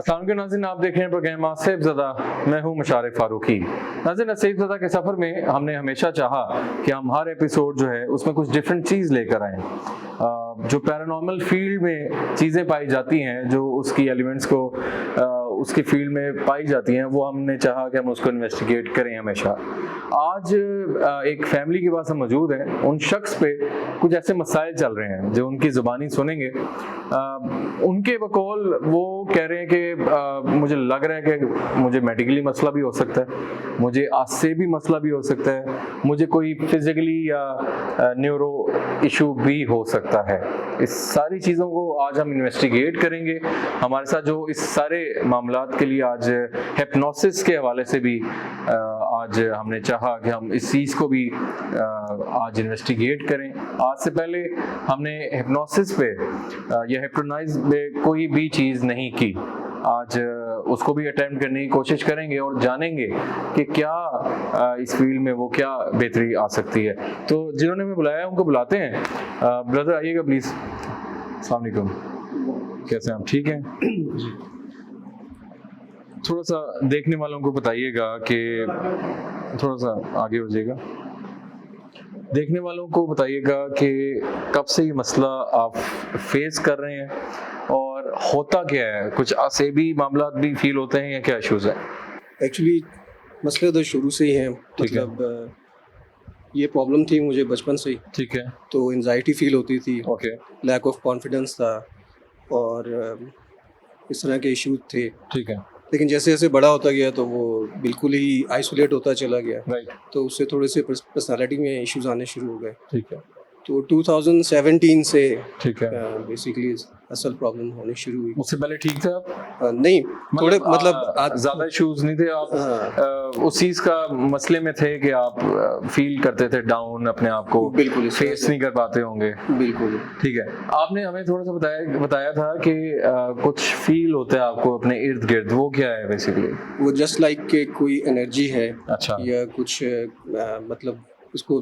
अस्सलाम वालेकुम नाज़रीन, आप देख रहे हैं प्रोग्राम आसिफ ज़दा। मैं हूं मुशारिफ फारूकी। नाज़रीन, आसिफ ज़दा के सफ़र में हमने हमेशा चाहा कि हम हर एपिसोड जो है उसमें कुछ डिफरेंट चीज़ लेकर आएँ। जो पैरानॉर्मल फील्ड में चीज़ें पाई जाती हैं, जो उसकी एलिमेंट्स को उसकी फील्ड में पाई जाती हैं, वो हमने चाहा कि हम उसको इन्वेस्टिगेट करें हमेशा। आज एक फैमिली के पास हम मौजूद हैं। उन शख्स पे कुछ ऐसे मसाइल चल रहे हैं जो उनकी ज़ुबानी सुनेंगे। उनके बकौल वो कह रहे हैं कि मुझे लग रहा है कि मुझे मेडिकली मसला भी हो सकता है, मुझे आसेबी मसला भी हो सकता है, मुझे कोई फिजिकली या न्यूरो इशू भी हो सकता है। इस सारी चीज़ों को आज हम इन्वेस्टिगेट करेंगे। हमारे साथ जो इस सारे मामलात के लिए आज हिप्नोसिस के हवाले से भी आज हमने चाहा कि हम इस चीज़ को भी आज इन्वेस्टिगेट करें। आज से पहले हमने हिप्नोसिस पे या हिप्नोटाइज पे कोई भी चीज़ नहीं की। आज उसको भी अटेम्प्ट करने की कोशिश करेंगे और जानेंगे कि क्या इस फील्ड में वो क्या बेहतरी आ सकती है। तो जिन्होंने हमें बुलाया है उनको बुलाते हैं। ब्रदर आइएगा प्लीज़। अस्सलाम वालेकुम, कैसे हैं आप? ठीक हैं? थोड़ा सा देखने वालों को बताइएगा कि थोड़ा सा आगे हो जाइएगा। देखने वालों को बताइएगा कि कब से ये मसला आप फेस कर रहे हैं और होता क्या है। कुछ असेबी मामला भी फील होते हैं या क्या इश्यूज है? एक्चुअली मसले तो शुरू से ही हैं। मतलब ये प्रॉब्लम थी मुझे बचपन से ही। ठीक है। तो एंजाइटी फील होती थी, ओके। लैक ऑफ कॉन्फिडेंस था और इस तरह के इश्यूज थे। ठीक है। लेकिन जैसे जैसे बड़ा होता गया तो वो बिल्कुल ही आइसोलेट होता चला गया। राइट। तो उससे थोड़े से पर्सनालिटी में इश्यूज आने शुरू हो गए। ठीक है। तो 2017 से ठीक है। बेसिकली असल प्रॉब्लम होनी शुरू हुई। उससे पहले ठीक थे आप? नहीं, थोड़े मतलब ज्यादा इश्यूज नहीं थे आप? उस चीज का मसले में थे कि आप फील करते थे डाउन, अपने आप को बिल्कुल फेस नहीं कर पाते होंगे। बिल्कुल। ठीक है। आपने हमें थोड़ा सा बताया था कि कुछ फील होता है आपको अपने इर्द गिर्द, वो क्या है बेसिकली? वो जस्ट लाइक के कोई एनर्जी है। अच्छा। या कुछ मतलब उसको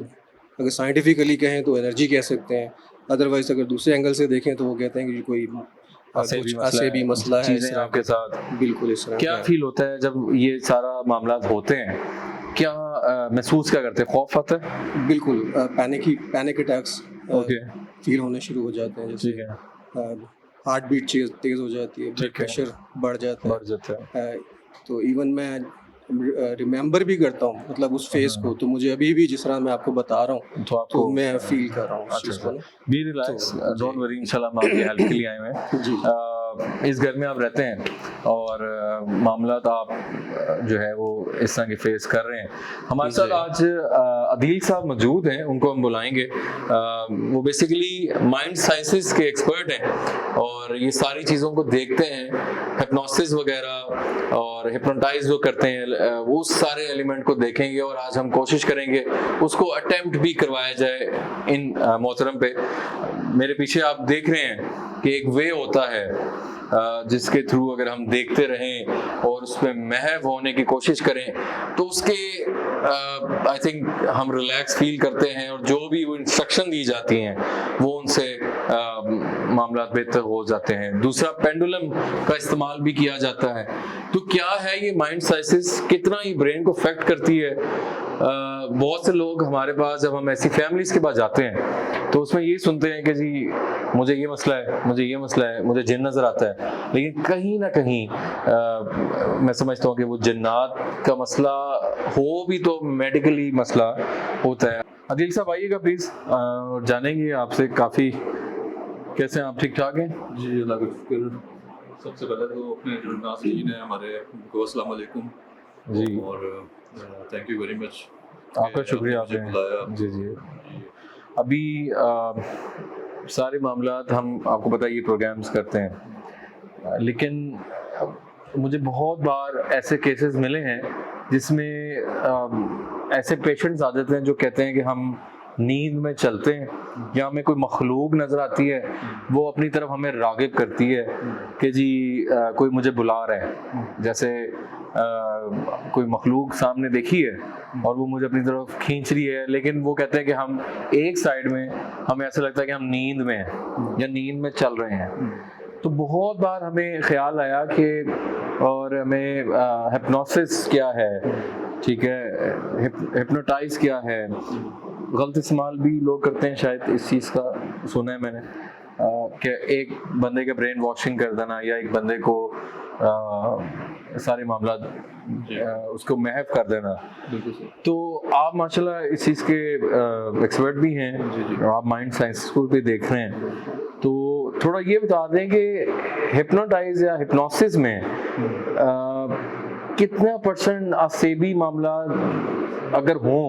अगर साइंटिफिकली कहें तो एनर्जी कह सकते हैं। अदरवाइज अगर दूसरे एंगल से देखें तो वो कहते हैं कि कोई कुछ असेबी मसला है चीजें आपके साथ। बिल्कुल इस तरह। क्या फील होता है जब ये सारा मामला होते हैं? क्या महसूस क्या करते हैं? खौफ आता है? बिल्कुल पैनिक अटैक्स ओके फील होने शुरू हो जाते हैं। ठीक जैसे है। हार्ट बीट तेज हो जाती है, ब्लड प्रेशर बढ़ जाता है। तो इवन मैं रिमेंबर भी करता हूँ मतलब उस फेस को। तो मुझे अभी भी जिस तरह मैं आपको बता रहा हूँ तो मैं फील कर रहा हूँ उस चीज़ को। बी रिलैक्स, डोंट वरी, इंशाल्लाह हम आपकी हेल्प के लिए आए हुए हैं। जी। इस घर में आप रहते हैं और मामला आप जो है वो इस तरह के फेस कर रहे हैं। हमारे साथ आज अदील साहब मौजूद हैं, उनको हम बुलाएंगे। वो बेसिकली माइंड साइंसेस के एक्सपर्ट हैं और ये सारी चीज़ों को देखते हैं, हिप्नोसिस वगैरह और हिप्नोटाइज जो करते हैं वो सारे एलिमेंट को देखेंगे और आज हम कोशिश करेंगे उसको अटेम्प्ट भी करवाया जाए इन मोहतरम पे। मेरे पीछे आप देख रहे हैं कि एक वे होता है जिसके थ्रू अगर हम देखते रहें और उस पर महव होने की कोशिश करें तो उसके आई थिंक हम रिलैक्स फील करते हैं और जो भी वो इंस्ट्रक्शन दी जाती हैं वो उनसे मामला बेहतर हो जाते हैं। दूसरा, पेंडुलम का इस्तेमाल भी किया जाता है। तो क्या है ये माइंड साइंसेस, कितना ही ब्रेन को अफेक्ट करती है? बहुत से लोग हमारे पास, जब हम ऐसी फैमिलीज के पास जाते हैं तो उसमें ये सुनते हैं कि जी मुझे ये मसला है, मुझे ये मसला है, मुझे जिन नजर आता है। लेकिन कहीं ना कहीं मैं समझता हूँ कि वो जिन्नात का मसला हो भी तो मेडिकली मसला होता है। अदील साहब आइएगा प्लीज, जानेंगे आपसे काफी। कैसे हैं आप? ठीक ठाक हैं? जी, अल्लाह का शुक्र। सबसे पहले तो अपने जो नाज़रीन हैं हमारे, उनको अस्सलाम वालेकुम जी और थैंक यू वेरी मच। आपका शुक्रिया, आपने बुलाया। जी जी। अभी सारे मामलात हम आपको पता है ये प्रोग्राम्स करते हैं, लेकिन मुझे बहुत बार ऐसे केसेस मिले हैं जिसमें ऐसे पेशेंट्स आ जाते हैं जो कहते हैं कि हम नींद में चलते हैं या हमें कोई मखलूक नज़र आती है, वो अपनी तरफ हमें रागिब करती है कि जी कोई मुझे बुला रहा है। जैसे कोई मखलूक सामने देखी है और वो मुझे अपनी तरफ खींच रही है, लेकिन वो कहते हैं कि हम एक साइड में, हमें ऐसा लगता है कि हम नींद में हैं या नींद में चल रहे हैं। तो बहुत बार हमें ख्याल आया कि और हमें हिप्नोसिस क्या है, ठीक है, हिप्नोटाइज क्या है, गलत इस्तेमाल भी लोग करते हैं शायद इस चीज़ का, सुना है मैंने कि एक बंदे के ब्रेन वॉशिंग कर देना या एक बंदे को सारे मामला उसको महव कर देना। तो आप माशाल्लाह इस चीज़ के एक्सपर्ट भी हैं, आप माइंड साइंस को भी देख रहे हैं, तो थोड़ा ये बता दें कि हिप्नोटाइज या हिप्नोसिस में कितना % आसेबी मामला अगर हो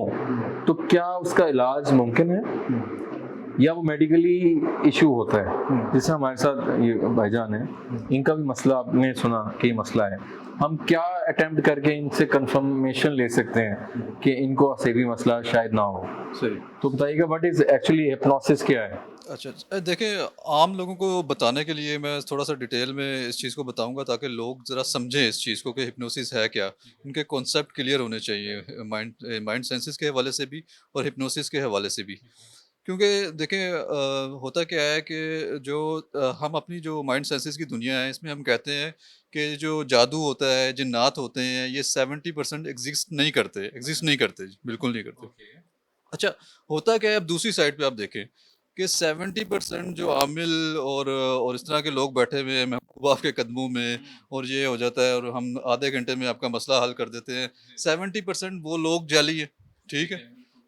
तो क्या उसका इलाज मुमकिन है या वो मेडिकली इशू होता है? जैसे हमारे साथ ये भाईजान है, इनका भी मसला आपने सुना कि मसला है, हम क्या अटेम्प्ट करके इनसे कंफर्मेशन ले सकते हैं कि इनको आसेबी मसला शायद ना हो? सही। तो बताइएगा व्हाट इज एक्चुअली हिप्नोसिस क्या है? अच्छा, देखिए आम लोगों को बताने के लिए मैं थोड़ा सा डिटेल में इस चीज़ को बताऊंगा ताकि लोग ज़रा समझें इस चीज़ को कि हिप्नोसिस है क्या। उनके कॉन्सेप्ट क्लियर होने चाहिए माइंड सेंसेस के हवाले से भी और हिप्नोसिस के हवाले से भी। क्योंकि देखिए होता क्या है कि जो हम अपनी जो माइंड सेंसेस की दुनिया है इसमें हम कहते हैं कि जो जादू होता है, जिन्नात होते हैं, ये 70% एग्जिस्ट नहीं करते, बिल्कुल नहीं करते। अच्छा, होता क्या है, अब दूसरी साइड पे आप देखें कि 70% जो आमिल और इस तरह के लोग बैठे हुए हैं महबूब आपके कदमों में, और ये हो जाता है और हम आधे घंटे में आपका मसला हल कर देते हैं। 70% वो लोग जाली है, ठीक है,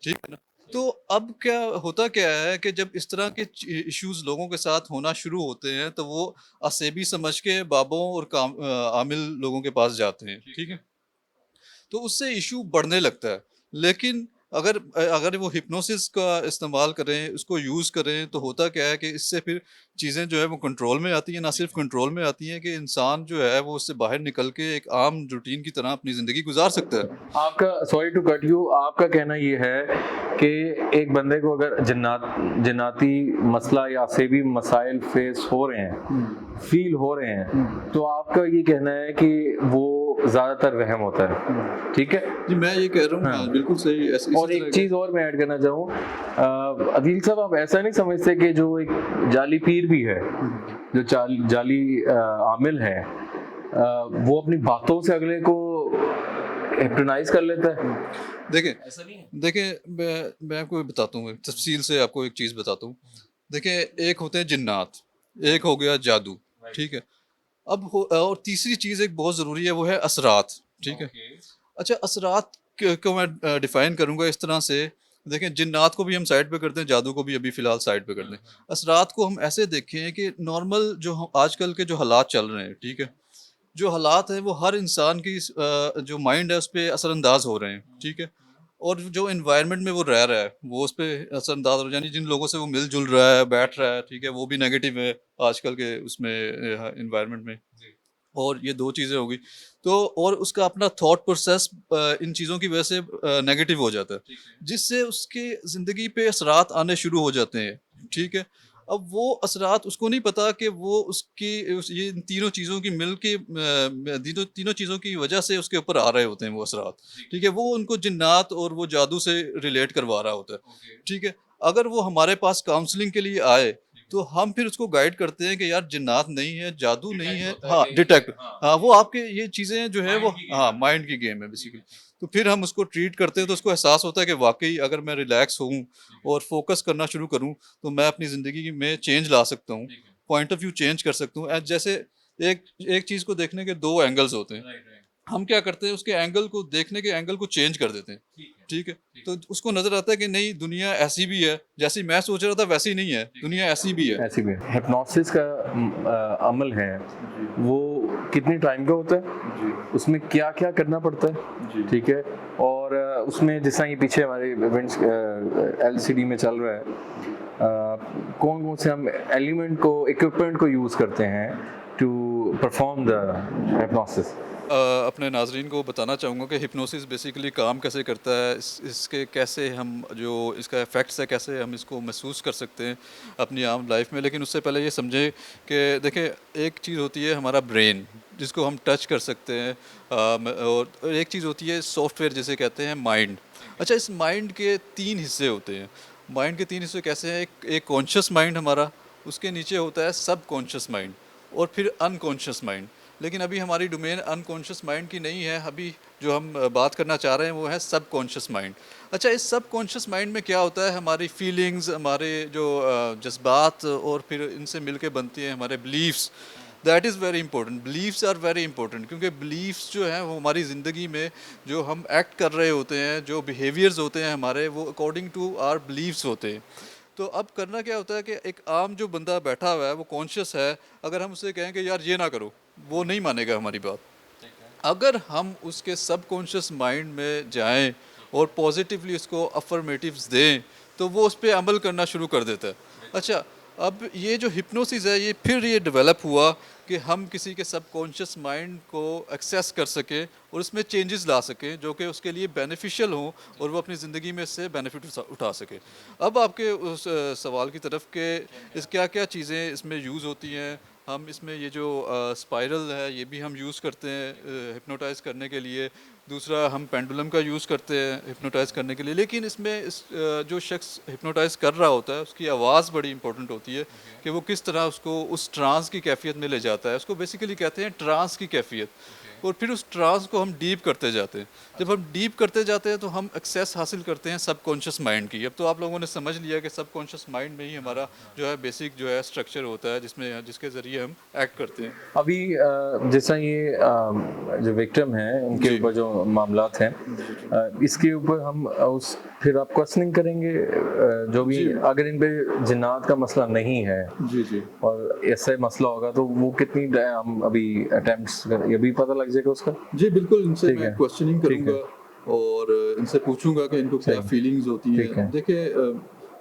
ठीक है ना। तो अब क्या होता क्या है कि जब इस तरह के इश्यूज लोगों के साथ होना शुरू होते हैं तो वो असेबी समझ के बाबों और आमिल लोगों के पास जाते हैं, ठीक है। तो उससे इशू बढ़ने लगता है। लेकिन अगर अगर वो हिप्नोसिस का इस्तेमाल करें, उसको यूज़ करें, तो होता क्या है कि इससे फिर चीज़ें जो है वो कंट्रोल में आती हैं। ना सिर्फ कंट्रोल में आती हैं कि इंसान जो है वो उससे बाहर निकल के एक आम रूटीन की तरह अपनी ज़िंदगी गुजार सकता है। आपका, सॉरी टू कट यू, आपका कहना ये है कि एक बंदे को अगर जन्नाती मसला या आसेबी मसाइल फेस हो रहे हैं, फील हो रहे हैं, तो आपका ये कहना है कि वो ज़्यादातर वहम होता है, ठीक है जी, मैं ये कह रहा हूँ, हाँ, बिल्कुल सही। और एक चीज़ और मैं ऐड करना चाहूँ, अदील साहब, आप ऐसा नहीं समझते कि जो एक जाली पीर भी है, जो जाली आमिल है, वो अपनी बातों से अगले को हिप्नोटाइज कर लेता है? देखिए मैं आपको बताता हूँ, तफसील से आपको एक चीज़ बताता हूँ। देखिए, एक होते हैं जिन्नात, एक हो गया जादू, ठीक है। और तीसरी चीज़ एक बहुत ज़रूरी है, वो है असरात, ठीक है। अच्छा, असरात को मैं डिफ़ाइन करूँगा इस तरह से। देखें, जिन्नात को भी हम साइड पे करते हैं, जादू को भी अभी फ़िलहाल साइड पे करते हैं। असरात को हम ऐसे देखें कि नॉर्मल जो आजकल के जो हालात चल रहे हैं, ठीक है, जो हालात हैं वो हर इंसान की जो माइंड है उस पर असरअंदाज हो रहे हैं, ठीक है। और जो एनवायरनमेंट में वो रह रहा है वो उस पर असरअंदाज हो रहा है, यानी जिन लोगों से वो मिलजुल रहा है, बैठ रहा है, ठीक है, वो भी नेगेटिव है आजकल के उसमें एनवायरनमेंट में। और ये दो चीज़ें हो गई। तो और उसका अपना थॉट प्रोसेस इन चीज़ों की वजह से नेगेटिव हो जाता है, जिससे उसकी ज़िंदगी पे असरात आने शुरू हो जाते हैं, ठीक है। अब वो असरात उसको नहीं पता कि वो ये इन तीनों चीज़ों की मिल के तीनों चीज़ों की वजह से उसके ऊपर आ रहे होते हैं वो असरात, ठीक है। वो उनको जिन्नात और वो जादू से रिलेट करवा रहा होता है, ठीक है। अगर वो हमारे पास काउंसलिंग के लिए आए तो हम फिर उसको गाइड करते हैं कि यार जिन्नात नहीं है, जादू नहीं है, हाँ डिटेक्ट, हाँ वो आपके ये चीज़ें जो है वो, हाँ माइंड की गेम है बेसिकली। तो फिर हम उसको ट्रीट करते हैं तो उसको एहसास होता है कि वाकई अगर मैं रिलैक्स हूँ और फोकस करना शुरू करूँ तो मैं अपनी ज़िंदगी में चेंज ला सकता हूँ, पॉइंट ऑफ व्यू चेंज कर सकता हूँ। जैसे एक एक चीज़ को देखने के दो एंगल्स होते हैं, हम क्या करते हैं उसके एंगल को देखने के एंगल को चेंज कर देते हैं, ठीक है। तो उसको नजर आता है कि नहीं, दुनिया ऐसी भी है, जैसी मैं सोच रहा था वैसी नहीं है, दुनिया ऐसी भी है। ऐसी भी है। हिप्नोसिस का अमल है वो कितनी टाइम का होता है, उसमें क्या क्या करना पड़ता है, ठीक है। और उसमें जिस तरह ये पीछे हमारे इवेंट्स LCD में चल रहा है, कौन कौन से हम एलिमेंट को, इक्विपमेंट को यूज़ करते हैं टू परफॉर्म द हिप्नोसिस? अपने नाजरीन को बताना चाहूँगा कि हिप्नोसिस बेसिकली काम कैसे करता है, इसके कैसे हम, जो इसका इफ़ेक्ट्स है, कैसे हम इसको महसूस कर सकते हैं अपनी आम लाइफ में। लेकिन उससे पहले ये समझें कि देखिए, एक चीज़ होती है हमारा ब्रेन जिसको हम टच कर सकते हैं, और एक चीज़ होती है सॉफ्टवेयर जिसे कहते हैं माइंड। अच्छा, इस माइंड के 3 हिस्से होते हैं। माइंड के 3 हिस्से कैसे हैं? एक कॉन्शियस माइंड हमारा, उसके नीचे होता है सब कॉन्शियस माइंड, और फिर अनकॉन्शियस माइंड। लेकिन अभी हमारी डोमेन अनकॉन्शियस माइंड की नहीं है, अभी जो हम बात करना चाह रहे हैं वो है सबकॉन्शियस माइंड। अच्छा, इस सबकॉन्शियस माइंड में क्या होता है, हमारी फीलिंग्स, हमारे जो जज्बात, और फिर इनसे मिलके बनती हैं हमारे believes. That is very important, believes are very important, क्योंकि बिलीव्स जो हैं वो हमारी ज़िंदगी में जो हम एक्ट कर रहे होते हैं, जो बिहेवियर्स होते हैं हमारे, वो अकॉर्डिंग टू आर बिलीव्स होते हैं। तो अब करना क्या होता है कि एक आम जो बंदा बैठा हुआ है वो कॉन्शियस है, अगर हम उससे कहें कि यार ये ना करो, वो नहीं मानेगा हमारी बात। अगर हम उसके सबकॉन्शियस माइंड में जाएं और पॉजिटिवली उसको अफर्मेटिव्स दें तो वो उस पर अमल करना शुरू कर देता है। अच्छा, अब ये जो हिप्नोसिस है ये फिर ये डेवलप हुआ कि हम किसी के सबकॉन्शियस माइंड को एक्सेस कर सकें और उसमें चेंजेस ला सकें जो कि उसके लिए बेनिफिशियल हों और वो अपनी ज़िंदगी में इससे बेनिफिट उठा सके। अब आपके उस सवाल की तरफ के इस क्या क्या चीज़ें इसमें यूज़ होती हैं, हम इसमें ये जो स्पाइरल है ये भी हम यूज़ करते हैं हिप्नोटाइज़ करने के लिए। दूसरा, हम पेंडुलम का यूज़ करते हैं हिप्नोटाइज़ करने के लिए। लेकिन इसमें जो शख्स हिप्नोटाइज़ कर रहा होता है उसकी आवाज़ बड़ी इंपॉर्टेंट होती है कि वो किस तरह उसको उस ट्रांस की कैफियत में ले जाता है। उसको बेसिकली कहते हैं ट्रांस की कैफियत। और फिर उस ट्रांस को हम डीप करते जाते हैं। जब हम डीप करते जाते हैं तो हम एक्सेस हासिल करते हैं सबकॉन्शियस माइंड की। अब तो आप लोगों ने समझ लिया कि सबकॉन्शियस माइंड में ही हमारा जो है बेसिक जो है स्ट्रक्चर होता है जिसमें जिसके ज़रिए हम एक्ट करते हैं। अभी जैसा ये जो विक्टिम है उनके ऊपर जो मामलात हैं, इसके ऊपर हम उस फिर आप क्वेश्चनिंग करेंगे जो भी, अगर इन पे जिन्नात का मसला नहीं है जी जी, और ऐसा मसला होगा तो वो कितनी हम अभी अटेम्प्ट्स ये भी पता लग जाएगा उसका। जी बिल्कुल, इनसे ठीक मैं है, क्वेश्चनिंग ठीक है, करूंगा और इनसे पूछूंगा कि इनको क्या सही, फीलिंग्स होती ठीक हैं। है, देखिए,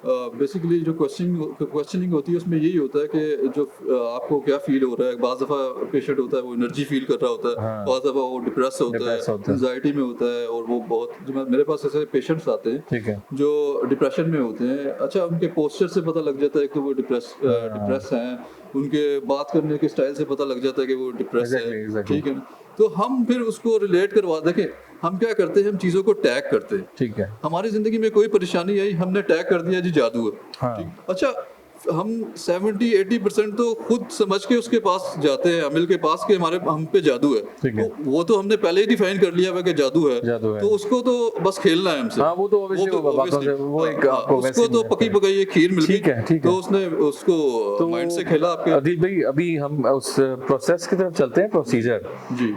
बेसिकली जो क्वेश्चनिंग होती है उसमें यही होता है कि जो आपको क्या फील हो रहा है। बाज़ दफ़ा पेशेंट होता है वो एनर्जी फील कर रहा होता है, हाँ, बाज़ दफ़ा वो डिप्रेस होता है, डिप्रेस होता है, एंजाइटी में होता है, और वो बहुत मेरे पास ऐसे पेशेंट्स आते हैं ठीक है, जो डिप्रेशन में होते हैं। अच्छा, उनके पोस्चर से पता लग जाता है कि वो डिप्रेस हैं, उनके बात करने के स्टाइल से पता लग जाता है कि वो डिप्रेस है। एग्जैक्टली एग्जैक्टली, ठीक है ना? तो हम फिर उसको रिलेट करवा, देखें हम क्या करते हैं, हम चीज़ों को टैग करते हैं। ठीक है, हमारी ज़िंदगी में कोई परेशानी आई, हमने टैग कर दिया जी जादू है। हाँ, ठीक, अच्छा, हम 70-80% तो खुद समझ के उसके पास जाते हैं, अमिल के पास, कि हमारे हम पे जादू है। ठीक है, तो वो तो हमने पहले ही डिफाइन कर लिया हुआ कि जादू है, जादू है, तो उसको तो बस खेलना है हमसे। हाँ वो तो ऑब्वियसली वो बातों से वो एक आपको वैसे उसको तो पकी पकाई एक खीर मिल गई, ठीक है, ठीक तो है, उसने उसको तो माइंड से खेला आपके। अदिल भाई अभी हम उस प्रोसेस की तरफ चलते हैं, प्रोसीजर। जी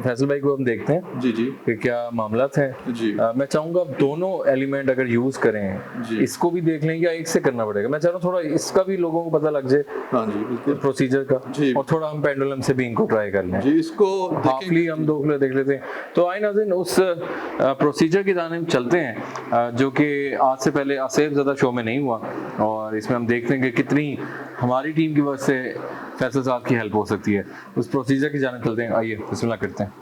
फैसल भाई को हम देखते हैं जी जी कि क्या मामला है। जी मैं चाहूंगा आप दोनों एलिमेंट अगर यूज करें, जी। इसको भी देख लें या एक से करना पड़ेगा। मैं चाह रहा हूँ थोड़ा इसका भी लोगों को पता लग जाए, हाँ जी बिल्कुल प्रोसीजर का, जी। और थोड़ा हम पेंडुलम से भी इनको ट्राई कर लें जी, इसको हाफली हम देख लेते हैं। तो आए नाज़रीन, उस प्रोसीजर की जानिब चलते हैं जो कि आज से पहले आसिफ ज़्यादा शो में नहीं हुआ, और इसमें हम देखते हैं कि कितनी हमारी टीम की वजह से फैसल साहब की हेल्प हो सकती है। उस प्रोसीजर की जानिब चलते हैं, आइए बिस्मिल्लाह करते हैं।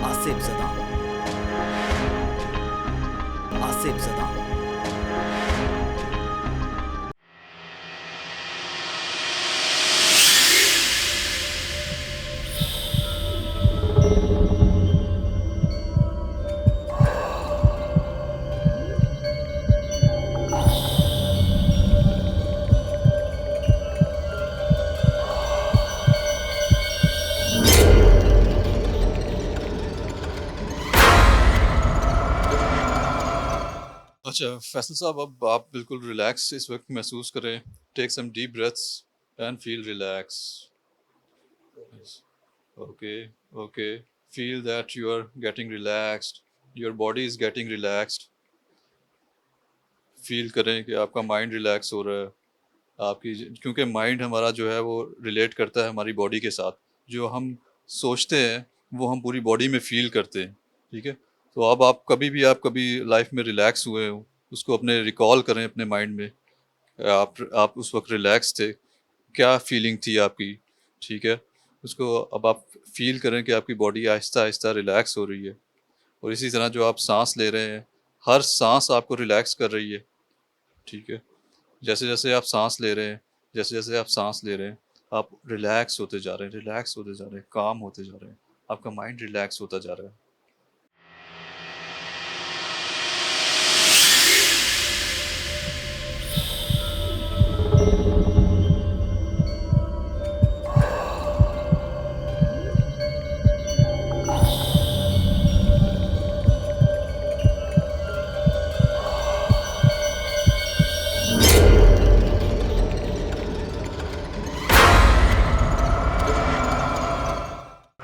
आसिफ ज़दा, आसिफ ज़दा। अच्छा फैसल साहब, अब आप बिल्कुल रिलैक्स इस वक्त महसूस करें। Take some deep breaths and feel relax. Okay okay, feel that you are getting relaxed, your body is getting relaxed. Feel करें कि आपका माइंड रिलैक्स हो रहा है। आपकी, क्योंकि माइंड हमारा जो है वो रिलेट करता है हमारी बॉडी के साथ। जो हम सोचते हैं वो हम पूरी बॉडी में फील करते हैं। ठीक है, तो अब आप कभी लाइफ में रिलैक्स हुए हो, उसको अपने रिकॉल करें अपने माइंड में। आप उस वक्त रिलैक्स थे, क्या फीलिंग थी आपकी। ठीक है, उसको अब आप फील करें कि आपकी बॉडी आहिस्ता आहिस्ता रिलैक्स हो रही है। और इसी तरह जो आप सांस ले रहे हैं, हर सांस आपको रिलैक्स कर रही है, ठीक है। जैसे जैसे आप सांस ले रहे हैं, जैसे जैसे आप सांस ले रहे हैं, आप रिलैक्स होते जा रहे हैं, रिलैक्स होते जा रहे हैं, काम होते जा रहे हैं, आपका माइंड रिलैक्स होता जा रहा है।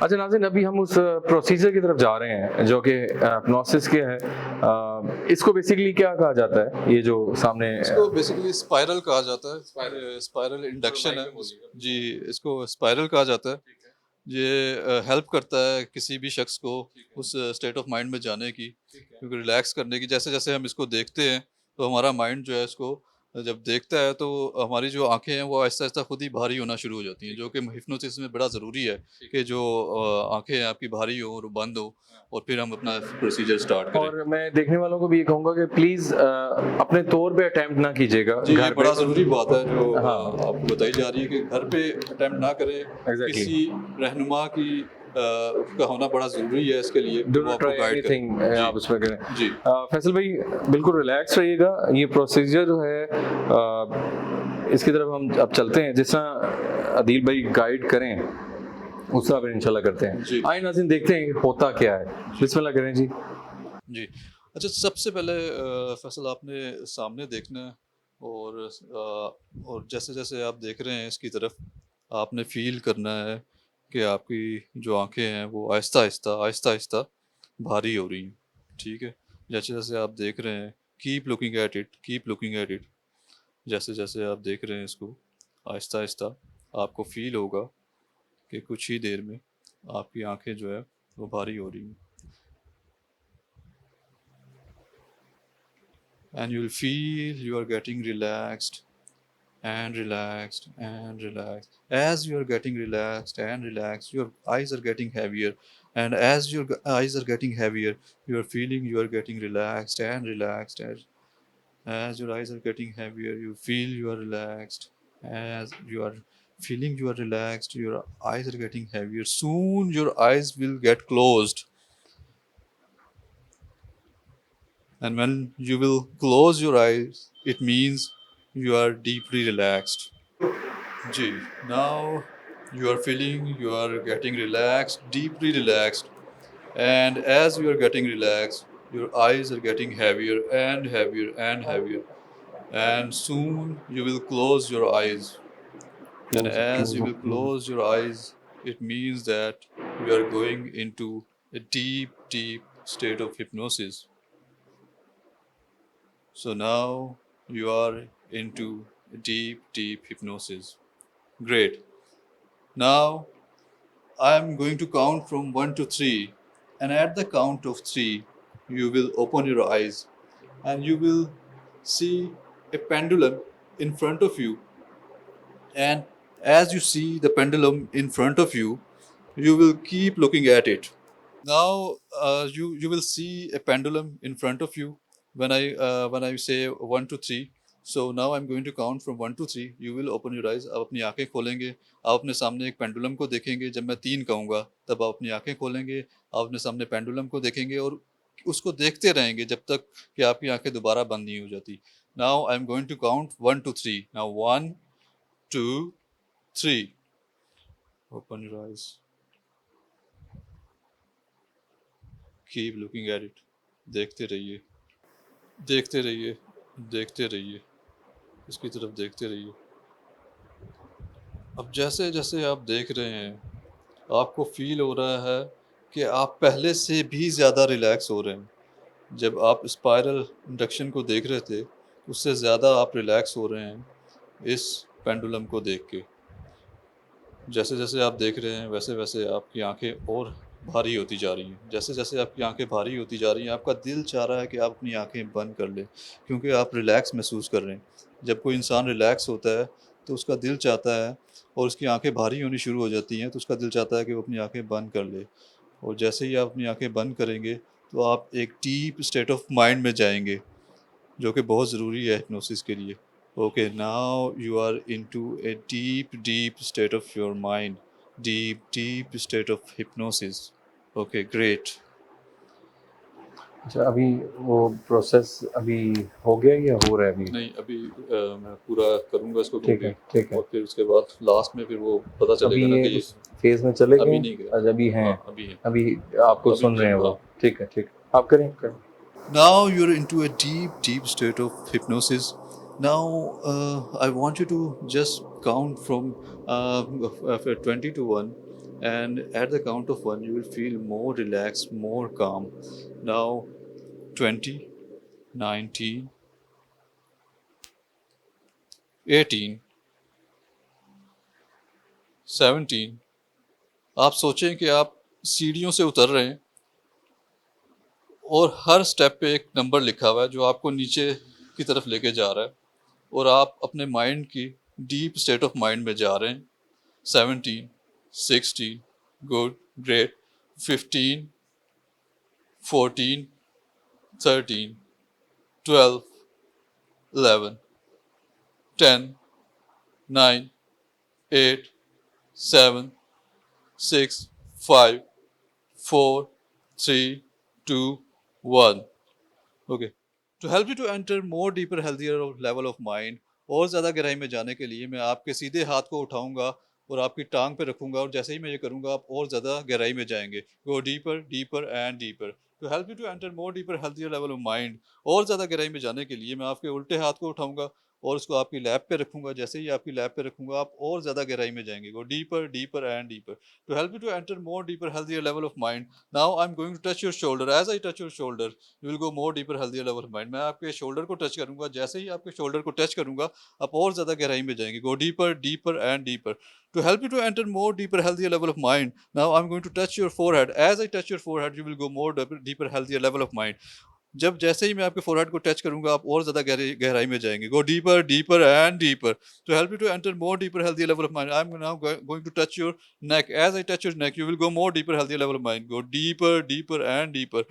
अच्छा नाज़रीन, अभी हम उस प्रोसीजर की तरफ जा रहे हैं जो कि हिप्नोसिस के है। इसको बेसिकली क्या कहा जाता है, ये जो सामने इसको बेसिकली स्पाइरल कहा जाता है, स्पाइरल इंडक्शन है जी, इसको स्पाइरल कहा जाता है। ये हेल्प करता है किसी भी शख्स को उस स्टेट ऑफ माइंड में जाने की, क्योंकि रिलैक्स करने की। जैसे जैसे हम इसको देखते हैं तो हमारा माइंड जो है इसको जब देखता है तो हमारी जो आंखें हैं वो आहिस्ता आहिस्ता खुद ही भारी होना शुरू हो जाती हैं, जो कि हिप्नोसिस में बड़ा ज़रूरी है कि जो आंखें हैं आपकी भारी हो और बंद हो, और फिर हम अपना प्रोसीजर स्टार्ट करें। और मैं देखने वालों को भी ये कहूँगा कि प्लीज़ अपने तौर पे अटेम्प्ट ना कीजिएगा जी, ये घर बड़ा पे। ज़रूरी बात है जो हाँ। आपको बताई जा रही है कि घर पे अटेम्प्ट ना करें। Exactly. किसी रहनुमा की का होना बड़ा ज़रूरी है इसके लिए, डू वो नॉट आपको ट्राई गाइड करे। एनीथिंग, आप उसमें करें। जी। फैसल भाई बिल्कुल रिलैक्स रहिएगा। ये प्रोसीजर जो है इसकी तरफ हम अब चलते हैं, जिस तरह अदील भाई गाइड करें उस तरह फिर इंशाल्लाह करते हैं। जी। आइए नाज़रीन, देखते हैं कि होता क्या है। बिस्मिल्लाह करें जी। जी, अच्छा, सबसे पहले फैसल आपने सामने देखना है, और जैसे जैसे आप देख रहे हैं इसकी तरफ, आपने फील करना है कि आपकी जो आंखें हैं वो आहिस्ता आहिस्ता आहिस्ता आहिस्ता भारी हो रही हैं, ठीक है। जैसे जैसे आप देख रहे हैं, keep looking at it, keep looking at it. जैसे जैसे आप देख रहे हैं इसको आहिस्ता आहिस्ता, आपको फील होगा कि कुछ ही देर में आपकी आंखें जो है वो भारी हो रही हैं, and you'll feel you are getting relaxed and relaxed and relaxed. As you are getting relaxed and relaxed, your eyes are getting heavier, and as your eyes are getting heavier, you are feeling you are getting relaxed and relaxed. As your eyes are getting heavier, you feel you are relaxed. As you are feeling you are relaxed, your eyes are getting heavier. Soon your eyes will get closed, and when you will close your eyes, it means you are deeply relaxed. Ji, now you are feeling you are getting relaxed, deeply relaxed, and as you are getting relaxed, your eyes are getting heavier and heavier and heavier, and soon you will close your eyes. And as you will close your eyes, it means that you are going into a deep, deep state of hypnosis. So now you are into deep, deep hypnosis. Great. Now I am going to count from 1 to 3, and at the count of 3, you will open your eyes and you will see a pendulum in front of you. And as you see the pendulum in front of you, you will keep looking at it. Now you will see a pendulum in front of you when I say 1 to 3. So now I'm going to count from 1 to 3. You will open your eyes. आप अपनी आंखें खोलेंगे, आप अपने सामने एक pendulum को देखेंगे। जब मैं 3 कहूँगा तब आप अपनी आंखें खोलेंगे, आप अपने सामने पेंडुलम को देखेंगे और उसको देखते रहेंगे जब तक कि आपकी आंखें दोबारा बंद नहीं हो जाती। Now I'm going to count 1 to 3. Now 1, 2, 3. Open your eyes. Keep looking at it. देखते रहिए, देखते रहिए, देखते रहिए, इसकी तरफ देखते रहिए। अब जैसे जैसे आप देख रहे हैं, आपको फील हो रहा है कि आप पहले से भी ज़्यादा रिलैक्स हो रहे हैं। जब आप स्पाइरल इंडक्शन को देख रहे थे, उससे ज़्यादा आप रिलैक्स हो रहे हैं इस पेंडुलम को देख के। जैसे जैसे आप देख रहे हैं, वैसे वैसे आपकी आंखें और भारी होती जा रही हैं। जैसे जैसे आपकी आंखें भारी होती जा रही हैं, आपका दिल चाह रहा है कि आप अपनी आंखें बंद कर लें, क्योंकि आप रिलैक्स महसूस कर रहे हैं। जब कोई इंसान रिलैक्स होता है तो उसका दिल चाहता है, और उसकी आंखें भारी होनी शुरू हो जाती हैं, तो उसका दिल चाहता है कि वो अपनी आंखें बंद कर ले। और जैसे ही आप अपनी आंखें बंद करेंगे तो आप एक डीप स्टेट ऑफ माइंड में जाएंगे, जो कि बहुत ज़रूरी है हिप्नोसिस के लिए। Okay, now you are into a deep deep state of your mind, deep deep state of hypnosis. Okay, great. अच्छा, अभी वो प्रोसेस अभी हो गया या हो रहा है अभी? नहीं, अभी मैं पूरा करूँगा इसको ठीक है, complete, ठीक है। और फिर उसके बाद लास्ट में फिर वो पता अभी चलेगा ना ये कि उस फेज में चले अभी गए? नहीं गए। अच्छा, अभी हैं। हाँ, अभी है। अभी आपको अभी सुन रहे हैं चल वो? रहा। ठीक है, ठीक है, आप करें करें। Now you're into a deep, deep state of hypnosis. Now I want you to just count from 20 to 1, and at the count of 1 you will feel more relaxed, more calm. Now 20, 19, 18, 17. आप सोचें कि आप सीढ़ियों से उतर रहे हैं और हर स्टेप पे एक नंबर लिखा हुआ है जो आपको नीचे की तरफ लेके जा रहा है, और आप अपने माइंड की डीप स्टेट ऑफ माइंड में जा रहे हैं। 17, 16, good, great, 15, 14, 13, 12, 11, 10, 9, 8, 7, 6, 5, 4, 3, 2, 1. Okay. To help you to enter more deeper, healthier level of mind, और ज़्यादा गहराई में जाने के लिए मैं आपके सीधे हाथ को उठाऊंगा और आपकी टांग पे रखूंगा, और जैसे ही मैं ये करूंगा आप और ज़्यादा गहराई में जाएंगे। Go deeper, deeper and deeper. To help you to enter more deeper, healthier level of mind, और ज़्यादा गहराई में जाने के लिए मैं आपके उल्टे हाथ को उठाऊंगा और उसको आपकी लैब पे रखूंगा। जैसे ही आपकी लैब पे रखूंगा आप और ज़्यादा गहराई में जाएंगे। Go deeper, deeper and deeper. To help you to enter more deeper, healthier level of mind, now I am going to touch your shoulder. As I touch your shoulder you will go more deeper, healthier level of mind. मैं आपके shoulder को touch करूंगा, जैसे ही आपके shoulder को touch करूंगा आप और ज़्यादा गहराई में जाएंगे। Go deeper, deeper and deeper. To help you to enter more deeper, healthier level of mind, now I'm going to touch your forehead. As I touch your forehead, you will go more deeper, healthier level of mind. जब जैसे ही मैं आपके forehead को touch करूंगा आप और ज्यादा गहराई में जाएंगे। Go deeper, deeper and deeper. To help you to enter more deeper, healthier level of mind, I am now going to touch your neck. As I touch your neck you will go more deeper, healthier level of mind. Go deeper, deeper and deeper.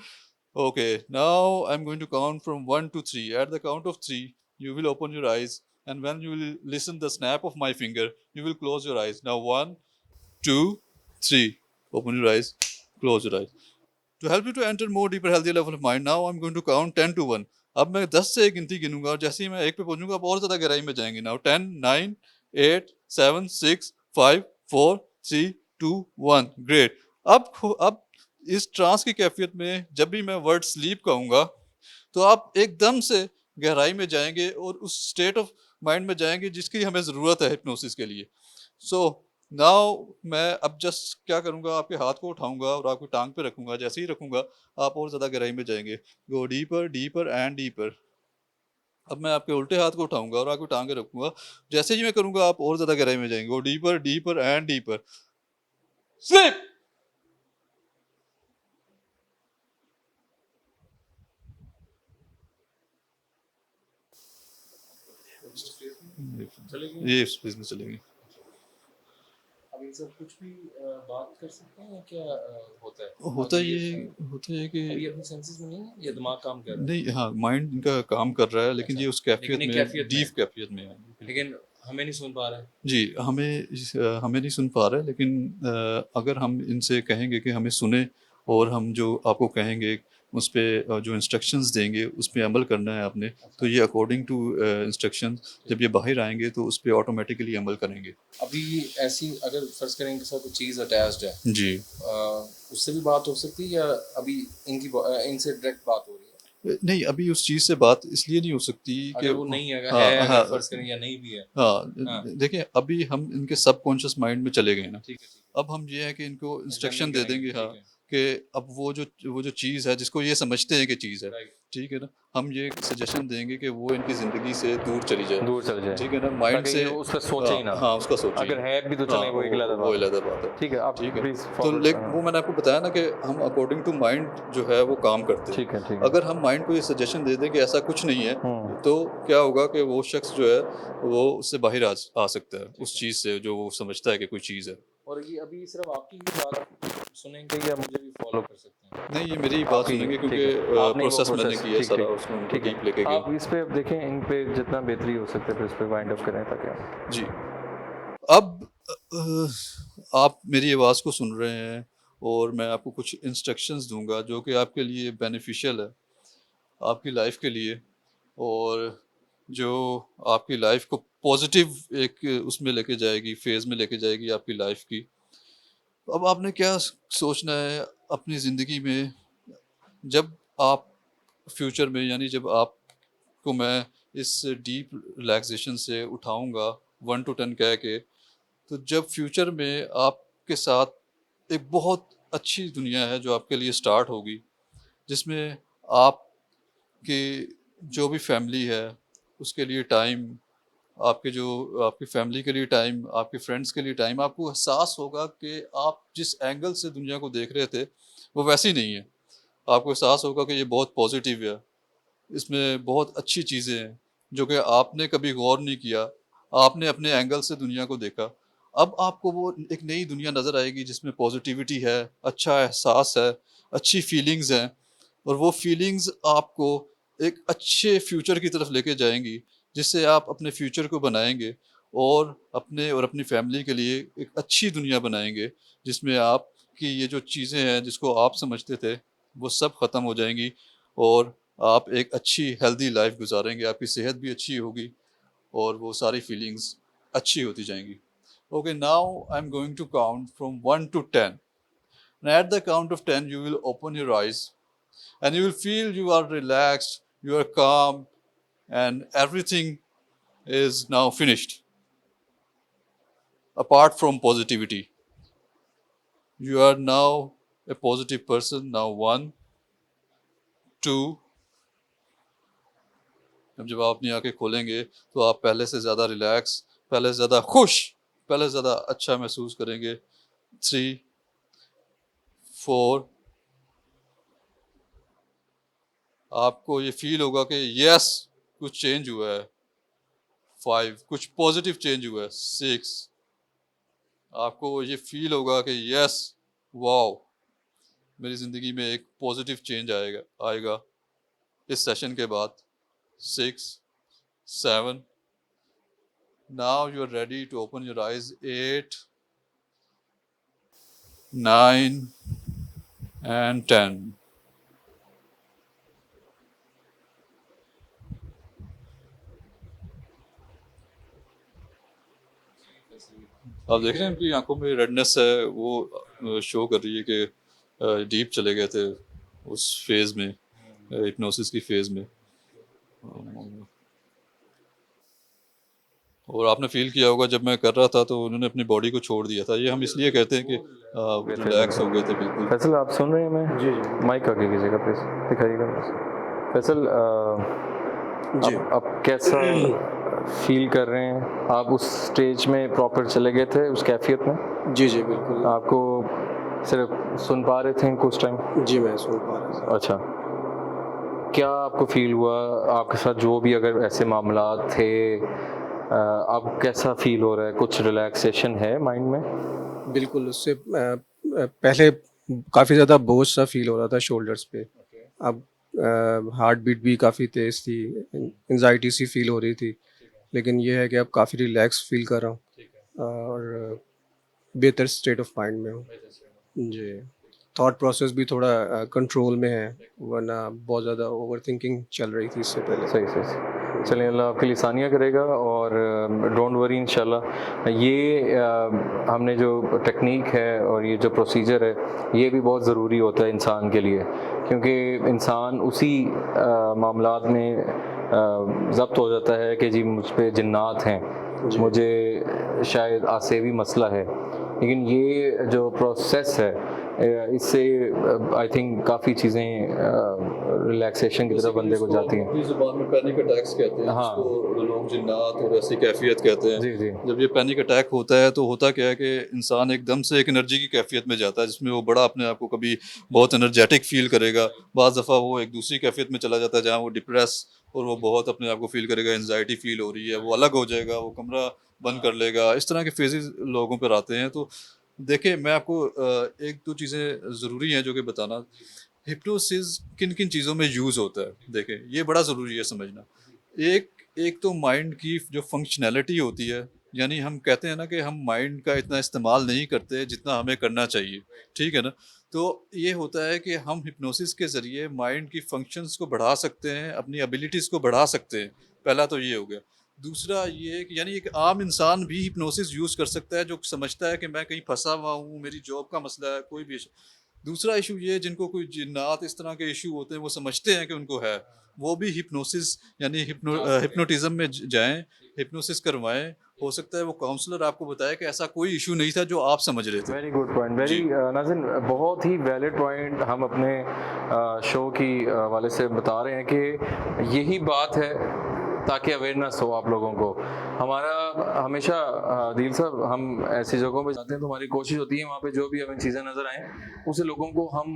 Okay, now I'm going to count from 1 to 3. At the count of 3, you will open your eyes, and when you will listen the snap of my finger, you will close your eyes. Now 1, 2, 3. Open your eyes, close your eyes. To help you to enter more deeper, healthier level of mind, now I'm going to count 10 to 1. अब मैं 10 से एक गिनती गिनूंगा, और जैसे ही मैं एक पे पहुंचूंगा आप और ज्यादा गहराई में जाएंगे। Now 10, 9, 8, 7, 6, 5, 4, 3, 2, 1. Great. अब इस ट्रांस की कैफियत में जब भी मैं वर्ड स्लीप कहूँगा तो आप एकदम से गहराई में जाएंगे और उस स्टेट ऑफ माइंड में जाएंगे जिसकी हमें ज़रूरत है हिप्नोसिस के लिए। सो नाउ मैं अब जस्ट क्या करूँगा, आपके हाथ को उठाऊंगा और आपकी टांग पे रखूँगा। जैसे ही रखूँगा आप और ज़्यादा गहराई में जाएंगे। Go deeper, deeper and deeper. अब मैं आपके उल्टे हाथ को उठाऊंगा और आपकी टांगे रखूँगा। जैसे ही मैं करूँगा आप और ज़्यादा गहराई में जाएंगे। Go deeper, deeper and deeper. Sleep. ये इस बिजनेस चलेंगे। अब इन सब कुछ भी बात कर सकते हैं या क्या होता है? होता है कि अभी अपने सेंसेस में नहीं है, ये दिमाग काम कर रहा है। नहीं, हाँ, माइंड इनका काम कर रहा है, लेकिन अच्छा, ये उस कैफियत लेकिन ये में, कैफियत में डीप कैफियत में है। लेकिन हमें नहीं सुन पा रहा है। जी, हमें नहीं सुन पा रहा है, लेकिन अगर हम इनसे कहेंगे कि हमें सुने, और हम जो आपको कहेंगे उस पे जो इंस्ट्रक्शंस देंगे उस पे अमल करना है आपने, तो ये अकॉर्डिंग टू इंस्ट्रक्शंस जब ये बाहर आएंगे तो उस पे ऑटोमेटिकली अमल करेंगे। अभी ऐसी अगर फर्ज करें इनके साथ कोई चीज़ अटैच्ड है जी, उससे भी बात हो सकती है, या अभी इनसे डायरेक्ट बात हो रही है? नहीं, अभी उस चीज़ से बात इसलिए नहीं हो सकती कि अगर वो नहीं है, हाँ, अगर हाँ, फर्ज करें या नहीं भी है। हाँ, देखिए अभी हम इनके सबकॉन्शियस माइंड में चले गए ना। ठीक है, ठीक अब हम ये है कि इनको इंस्ट्रक्शन दे करेंगे, देंगे, हाँ, ठीक है। कि अब वो जो चीज़ है जिसको ये समझते हैं कि चीज़ है, राइट। ठीक है ना, हम ये सजेशन देंगे कि वो इनकी ज़िंदगी से दूर चली जाए, दूर चले जाए, ठीक है ना, माइंड ताकि से ये उस पर सोचे ही ना। हाँ उसका सोचे ही अगर ना। है भी तो चले, हाँ, वो एक अलग वो बात है। अलग बात है। ठीक है, आप ठीक है, प्लीज तो फॉरवर्ड लेकिन वो मैंने आपको बताया ना कि हम अकॉर्डिंग टू माइंड जो है वो काम करते हैं। ठीक है, ठीक है। अगर हम माइंड को ये सजेशन दे दें कि ऐसा कुछ नहीं है, हम्म। तो क्या होगा कि वो शख्स जो है वो उससे बाहर आ सकता है उस चीज़ से जो वो समझता है कि कोई चीज़ है। और ये अभी सिर्फ आपकी ही बात सुनेंगे या मुझे भी फॉलो कर सकते हैं? नहीं, ये मेरी ही बात आपकी, सुनेंगे ठीक क्योंकि है, आपने वो प्रोसेस मैंने प्रोसेस, किया है ठीक सारा, ठीक उसमें उनको ठीक डीप है। लेके गया। आप इस पे अब देखें, इन पे जितना बेहतरी हो सकता है फिर इस पे वाइंड अप करें ताकि आप जी। अब आप मेरी आवाज़ को सुन रहे हैं और मैं आपको कुछ इंस्ट्रक्शंस दूंगा जो कि आपके लिए बेनिफिशियल है, आपकी लाइफ के लिए, और जो आपकी लाइफ को पॉजिटिव एक उसमें लेके जाएगी, फेज़ में लेके जाएगी आपकी लाइफ की। अब आपने क्या सोचना है अपनी ज़िंदगी में, जब आप फ्यूचर में, यानी जब आपको मैं इस डीप रिलैक्सेशन से उठाऊंगा 1 to 10 कह के, तो जब फ्यूचर में आपके साथ एक बहुत अच्छी दुनिया है जो आपके लिए स्टार्ट होगी, जिसमें आपकी जो भी फैमिली है उसके लिए टाइम, आपकी फैमिली के लिए टाइम, आपके फ्रेंड्स के लिए टाइम, आपको एहसास होगा कि आप जिस एंगल से दुनिया को देख रहे थे वो वैसी नहीं है। आपको एहसास होगा कि ये बहुत पॉजिटिव है, इसमें बहुत अच्छी चीज़ें हैं जो कि आपने कभी गौर नहीं किया, आपने अपने एंगल से दुनिया को देखा। अब आपको वो एक नई दुनिया नज़र आएगी जिसमें पॉजिटिविटी है, अच्छा एहसास है, अच्छी फीलिंग्स हैं, और वो फीलिंग्स आपको एक अच्छे फ्यूचर की तरफ लेके जाएंगी, जिससे आप अपने फ्यूचर को बनाएंगे और अपने और अपनी फैमिली के लिए एक अच्छी दुनिया बनाएंगे, जिसमें आपकी ये जो चीज़ें हैं जिसको आप समझते थे वो सब ख़त्म हो जाएंगी, और आप एक अच्छी हेल्दी लाइफ गुजारेंगे, आपकी सेहत भी अच्छी होगी और वो सारी फीलिंग्स अच्छी होती जाएंगी। Okay, now I am going to count from 1 to 10, and at the count of 10 you will open your eyes and you will feel you are relaxed, you are calm, and everything is now finished. Apart from positivity, you are now a positive person. Now 1, 2, जब आप अपनी आंखें खोलेंगे तो आप पहले से ज़्यादा रिलैक्स, पहले से ज़्यादा खुश, पहले से ज़्यादा अच्छा महसूस करेंगे। 3, 4, आपको ये फील होगा कि यस कुछ चेंज हुआ है। 5, कुछ पॉजिटिव चेंज हुआ है। 6, आपको ये फील होगा कि यस वाओ, मेरी ज़िंदगी में एक पॉजिटिव चेंज आएगा इस सेशन के बाद। 6, 7, now you are ready to open your eyes. 8, 9, and 10. आप देख रहे हैं कि आंखों में रेडनेस है, वो शो कर रही है कि डीप चले गए थे उस फेज में, हिप्नोसिस की फेज में। और आपने फील किया होगा जब मैं कर रहा था तो उन्होंने अपनी बॉडी को छोड़ दिया था। ये हम इसलिए कहते हैं कि रिलैक्स हो गए थे बिल्कुल। फैसल, आप सुन रहे हैं? मैं जी जी माइक आगे कीजिएगा प्लीज, दिखाइएगा फैसल। जी अब कैसा फील कर रहे हैं? आप उस स्टेज में प्रॉपर चले गए थे, उस कैफियत में? जी जी बिल्कुल। आपको सिर्फ सुन पा रहे थे कुछ टाइम? जी मैं सुन पा रहा था। अच्छा, क्या आपको फील हुआ आपके साथ जो भी अगर ऐसे मामला थे, आपको कैसा फील हो रहा है? कुछ रिलैक्सेशन है माइंड में? बिल्कुल, उससे पहले काफ़ी ज़्यादा बोझ सा फील हो रहा था शोल्डर्स पे। अब हार्ट बीट भी काफ़ी तेज़ थी, एंजाइटी सी फील हो रही थी, लेकिन ये है कि अब काफ़ी रिलैक्स फील कर रहा हूँ और बेहतर स्टेट ऑफ माइंड में हूँ। जी, थॉट प्रोसेस भी थोड़ा कंट्रोल में है, वरना बहुत ज़्यादा ओवर थिंकिंग चल रही थी इससे पहले। सही सही। चलिए, अल्लाह आपके लिए सानिया करेगा और डोंट वरी, इंशाल्लाह। ये हमने जो टेक्निक है और ये जो प्रोसीजर है, ये भी बहुत ज़रूरी होता है इंसान के लिए, क्योंकि इंसान उसी मामलात में ज़ब्त हो जाता है कि जी मुझ पे जिन्नात हैं, मुझे शायद आसेवी मसला है। लेकिन ये जो प्रोसेस है इससे आई थिंक काफ़ी चीज़ें रिलैक्सेशन की तरफ बंदे को जाती हैं। अपनी ज़ुबान में पैनिक अटैक्स कहते हैं, हाँ। जिसको लोग जिन्नात और ऐसी कैफियत कहते हैं। जी जी जब ये पैनिक अटैक होता है तो होता क्या है कि इंसान एकदम से एक एनर्जी की कैफियत में जाता है, जिसमें वो बड़ा अपने आप को कभी बहुत एनर्जेटिक फील करेगा, बाज़ दफ़ा वो एक दूसरी कैफियत में चला जाता है जहाँ वो डिप्रेस और वो बहुत अपने आप को फील करेगा, एंजाइटी फील हो रही है, वो अलग हो जाएगा, वो कमरा बंद कर लेगा। इस तरह के फेजेस लोगों पर आते हैं। तो देखिए, मैं आपको एक दो चीज़ें ज़रूरी हैं जो कि बताना। हिप्नोसिस किन किन चीज़ों में यूज़ होता है, देखिए ये बड़ा ज़रूरी है समझना। एक एक तो माइंड की जो फंक्शनैलिटी होती है, यानी हम कहते हैं ना कि हम माइंड का इतना इस्तेमाल नहीं करते जितना हमें करना चाहिए, ठीक है ना? तो ये होता है कि हम हिप्नोसिस के ज़रिए माइंड की फंक्शंस को बढ़ा सकते हैं, अपनी एबिलिटीज़ को बढ़ा सकते हैं। पहला तो ये हो गया। दूसरा ये कि यानी एक आम इंसान भी हिप्नोसिस यूज़ कर सकता है जो समझता है कि मैं कहीं फंसा हुआ हूँ, मेरी जॉब का मसला है, कोई भी इशू। दूसरा इशू ये है, जिनको कोई जिन्नात इस तरह के इशू होते हैं, वो समझते हैं कि उनको है, वो भी हिप्नोसिस यानी हिप्नोटिज्म में जाएं, हिप्नोसिस करवाएं। हो सकता है वो काउंसलर आपको बताए कि ऐसा कोई इशू नहीं था जो आप समझ रहे थे। वेरी गुड पॉइंट, वेरी नाज़िन, बहुत ही वैलिड पॉइंट हम अपने शो की वाले से बता रहे हैं कि यही बात है ताकि अवेयरनेस हो आप लोगों को। हमारा हमेशा दिल साहब, हम ऐसी जगहों पे जाते हैं तो हमारी कोशिश होती है वहाँ पे जो भी हमें चीज़ें नज़र आएँ उसे लोगों को हम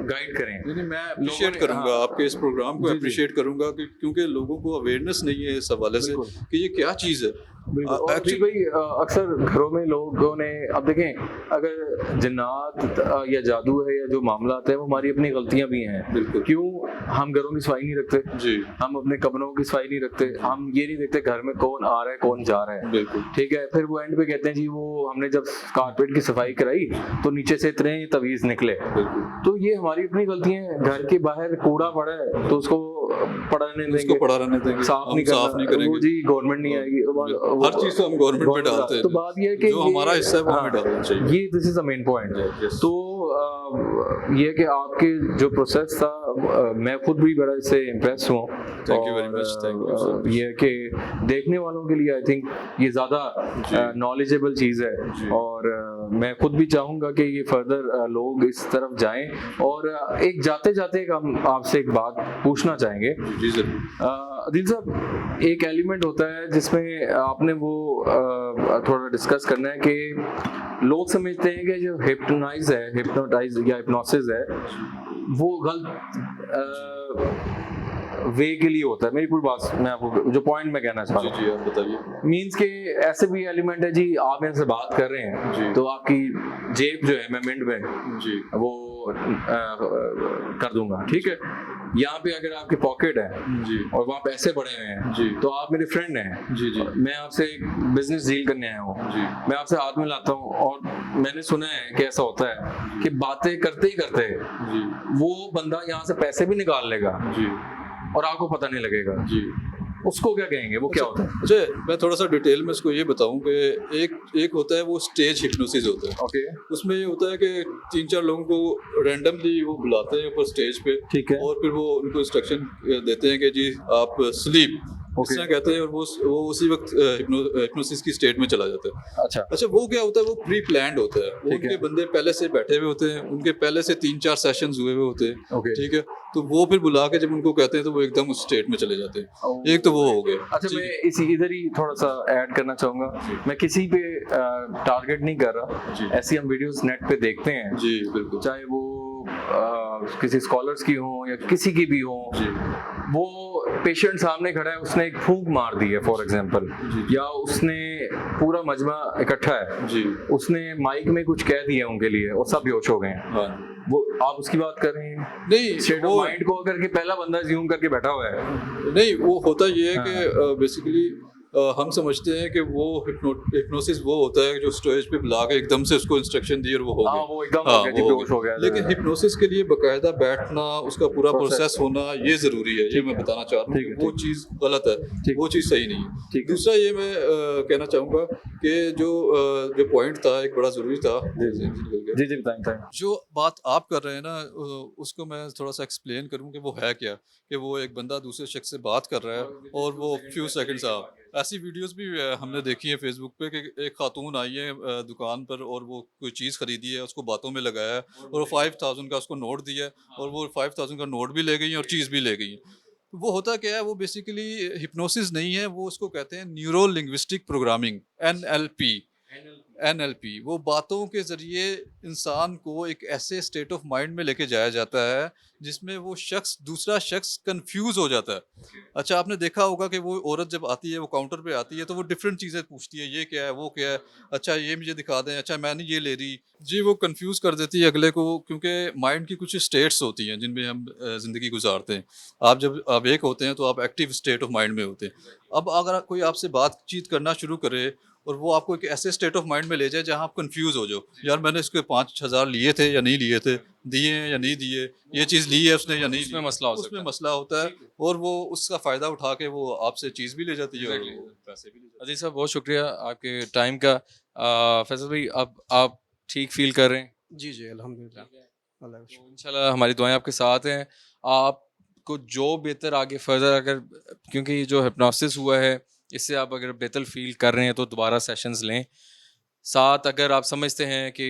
गाइड करें। नहीं, मैं अप्रिशिएट करूंगा आपके इस प्रोग्राम को, अप्रिशिएट करूंगा कि क्योंकि लोगों को अवेयरनेस नहीं है इस हवाले से कि ये क्या चीज़ है। एक्चुअली भाई अक्सर घरों में लोगों ने, अब देखें, अगर जिन्नात या जादू है या जो मामला आता है वो हमारी अपनी गलतियां भी हैं। बिल्कुल। क्यों हम घरों की सफाई नहीं रखते जी, हम अपने कमरों की सफाई नहीं रखते, हम ये नहीं देखते घर में कौन आ रहा है कौन जा रहा है। बिल्कुल। ठीक है, फिर वो एंड पे कहते हैं जी वो हमने जब कारपेट की सफाई कराई तो नीचे से इतने तवीज निकले। बिल्कुल। तो ये हमारी अपनी गलतियां हैं। घर के बाहर कूड़ा पड़ा है तो उसको पड़ा रहने देंगे, साफ नहीं करेंगे, वो जी गवर्नमेंट नहीं आएगी, हर चीज़ तो हम गवर्नमेंट पे डालते हैं। तो बात ये है कि जो हमारा हिस्सा है वो हमें डालना चाहिए। ये this is the main point. तो ये कि आपके जो प्रोसेस था, मैं खुद भी बड़ा इससे इम्प्रेस हुआ। Thank you very much, thank you. ये कि देखने वालों के लिए आई थिंक ये ज़्यादा नॉलेजेबल चीज़ है और मैं खुद भी चाहूँगा कि ये फर्दर लोग इस तरफ जाएं। और एक जाते जाते हम आपसे एक बात पूछना चाहेंगे। जी जरूर। दिल साहब, एक एलिमेंट होता है जिसमें आपने वो थोड़ा डिस्कस करना है कि लोग समझते हैं कि जो हिप्नोटाइज या हिप्नोसिस है वो गलत वे के लिए होता है। मेरी पूरी बात मैं आपको जो पॉइंट मैं कहना चाह रहा हूँ, जी आप बताइए। मीन्स के ऐसे भी एलिमेंट है जी, आप मेरे से बात कर रहे हैं जी, तो आपकी जेब जो है मैं मिनट में जी वो कर दूंगा, ठीक है। यहाँ पे अगर आपकी पॉकेट है जी और वहाँ पैसे पड़े हुए हैं जी तो आप मेरे फ्रेंड हैं, जी जी मैं आपसे एक बिजनेस डील करने आया हूँ, जी मैं आपसे हाथ मिलाता हूँ और मैंने सुना है कि ऐसा होता है कि बातें करते ही करते जी वो बंदा यहाँ से पैसे भी निकाल लेगा जी और आपको पता नहीं लगेगा। जी। उसको क्या कहेंगे, वो क्या होता है? अच्छा, मैं थोड़ा सा डिटेल में इसको ये बताऊं कि एक होता है वो स्टेज हिप्नोसिस होता है। ओके। उसमें ये होता है कि 3-4 लोगों को रैंडमली वो बुलाते हैं ऊपर स्टेज पे, ठीक है। और फिर वो उनको इंस्ट्रक्शन देते हैं कि जी आप स्लीप इस तरह कहते हैं, और वो उसी वक्त हिप्नोसिस की स्टेट में चला जाता है। अच्छा, वो क्या होता है, वो प्री प्लान्ड होता है। वो उनके बंदे पहले से बैठे हुए होते हैं, उनके पहले से 3-4 सेशंस हुए हुए होते हैं, ठीक है। तो वो फिर बुला के जब उनको कहते हैं तो वो एकदम उस स्टेट में चले जाते हैं। एक तो वो हो गया। अच्छा, मैं इधर ही थोड़ा सा ऐड करना चाहूंगा। मैं किसी पे टारगेट नहीं कर रहा, ऐसी हम वीडियोस नेट पे देखते हैं जी बिल्कुल, चाहे वो किसी स्कॉलर्स की हो या किसी की भी हो। वो पेशेंट सामने खड़ा है, उसने एक फूंक मार दी है फॉर एग्जांपल, या उसने पूरा मजमा इकट्ठा है जी, उसने माइक में कुछ कह दिया उनके लिए और सब बेहोश हो गए हैं। हाँ। वो आप उसकी बात कर रहे हैं? नहीं, स्टेट ऑफ माइंड को करके पहला बंदा ज्यूम करके बैठा हुआ है। नहीं, वो होता ये है कि बेसिकली हम समझते हैं कि वो हिप्नोसिस वो होता है जो स्टेज पे बुला के एकदम से उसको इंस्ट्रक्शन दी और वो हो गया। वो एकदम हो गया। लेकिन हिप्नोसिस के लिए बकायदा बैठना, उसका पूरा प्रोसेस होना ये जरूरी है। ये मैं बताना चाह रहा हूँ, वो चीज़ गलत है, वो चीज़ सही नहीं है। दूसरा ये मैं कहना चाहूँगा कि जो पॉइंट था एक बड़ा जरूरी था। जी बताएं। जो बात आप कर रहे हैं ना, उसको मैं थोड़ा सा एक्सप्लेन करूँ कि वो है क्या। कि वो एक बंदा दूसरे शख्स से बात कर रहा है और वो फ्यू सेकंड्स ऐसी वीडियोस भी हमने देखी है फेसबुक पे कि एक खातून आई है दुकान पर और वो कोई चीज़ खरीदी है, उसको बातों में लगाया है और वो 5000 का उसको नोट दिया है और वो 5000 का नोट भी ले गई है और चीज़ भी ले गई है। तो वो होता क्या है, वो बेसिकली हिप्नोसिस नहीं है, वो उसको कहते हैं neuro linguistic programming, NLP. NLP वो बातों के ज़रिए इंसान को एक ऐसे स्टेट ऑफ माइंड में लेके जाया जाता है जिसमें वो शख्स, दूसरा शख्स कंफ्यूज हो जाता है। अच्छा, आपने देखा होगा कि वो औरत जब आती है, वो काउंटर पे आती है तो वो डिफरेंट चीज़ें पूछती है, ये क्या है, वो क्या है, अच्छा ये मुझे दिखा दें, अच्छा मैं नहीं ये ले रही जी। वो कंफ्यूज कर देती है अगले को, क्योंकि माइंड की कुछ स्टेट्स होती हैं जिनमें हम ज़िंदगी गुजारते हैं। आप जब अवेक होते हैं तो आप एक्टिव स्टेट ऑफ माइंड में होते हैं। अब अगर कोई आपसे बातचीत करना शुरू करे और वो आपको एक ऐसे स्टेट ऑफ माइंड में ले जाए जहां आप कंफ्यूज हो जाओ, यार मैंने इसके 5000 लिए थे या नहीं लिए थे, दिए हैं या नहीं दिए, ये चीज़ ली है उसने या नहीं उसमें ली, मसला हो सकता उसमें है। मसला होता है और वो उसका फ़ायदा उठा के वो आपसे चीज़ भी ले जाती है और Exactly. वो पैसे भी ले जाती है। अजीज साहब बहुत शुक्रिया आपके टाइम का। फैसल भाई, अब आप ठीक फील कर रहे हैं? जी जी, अल्हम्दुलिल्लाह, अल्लाह का शुक्र। तो इंशाल्लाह हमारी दुआएं आपके साथ हैं। आपको जो बेहतर आगे फर्दर, अगर क्योंकि ये जो हिप्नोसिस हुआ है इससे आप अगर बेहतर फील कर रहे हैं तो दोबारा सेशंस लें। साथ अगर आप समझते हैं कि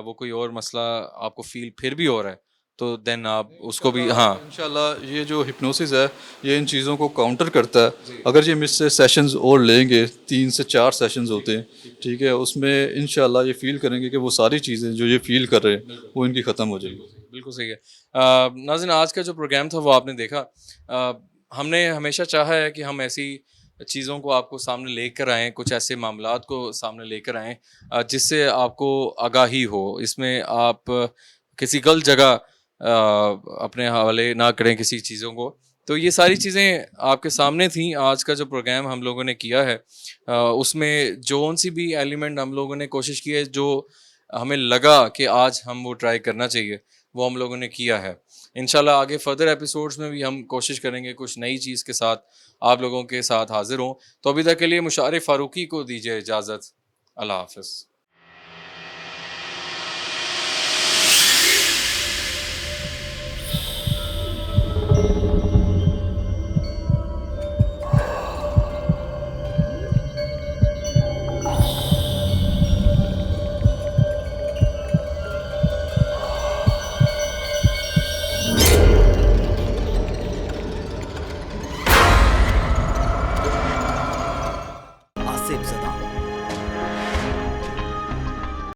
वो कोई और मसला आपको फील फिर भी हो रहा है तो देन आप उसको भी, हाँ इंशाल्लाह ये जो हिप्नोसिस है ये इन चीज़ों को काउंटर करता है। अगर ये मुझसे सेशंस और लेंगे, 3 से 4 सेशंस होते हैं, ठीक है, उसमें इंशाल्लाह ये फील करेंगे कि वो सारी चीज़ें जो ये फील कर रहे हैं वो इनकी ख़त्म हो जाएगी। बिल्कुल सही है। नाज़रीन, आज का जो प्रोग्राम था वो आपने देखा। हमने हमेशा चाहा है कि हम ऐसी चीज़ों को आपको सामने लेकर आएँ, कुछ ऐसे मामलात को सामने लेकर आएँ जिससे आपको आगाही हो। इसमें आप किसी गलत जगह अपने हवाले ना करें किसी चीज़ों को। तो ये सारी चीज़ें आपके सामने थीं। आज का जो प्रोग्राम हम लोगों ने किया है उसमें जौन सी भी एलिमेंट हम लोगों ने कोशिश की है जो हमें लगा कि आज हम वो ट्राई करना चाहिए, वो हम लोगों ने किया है। इंशाल्लाह आगे फर्दर एपिसोड्स में भी हम कोशिश करेंगे कुछ नई चीज़ के साथ आप लोगों के साथ हाज़िर हों। तो अभी तक के लिए मुशारिफ फ़ारूकी को दीजिए इजाज़त। अल्लाह हाफ़िज़।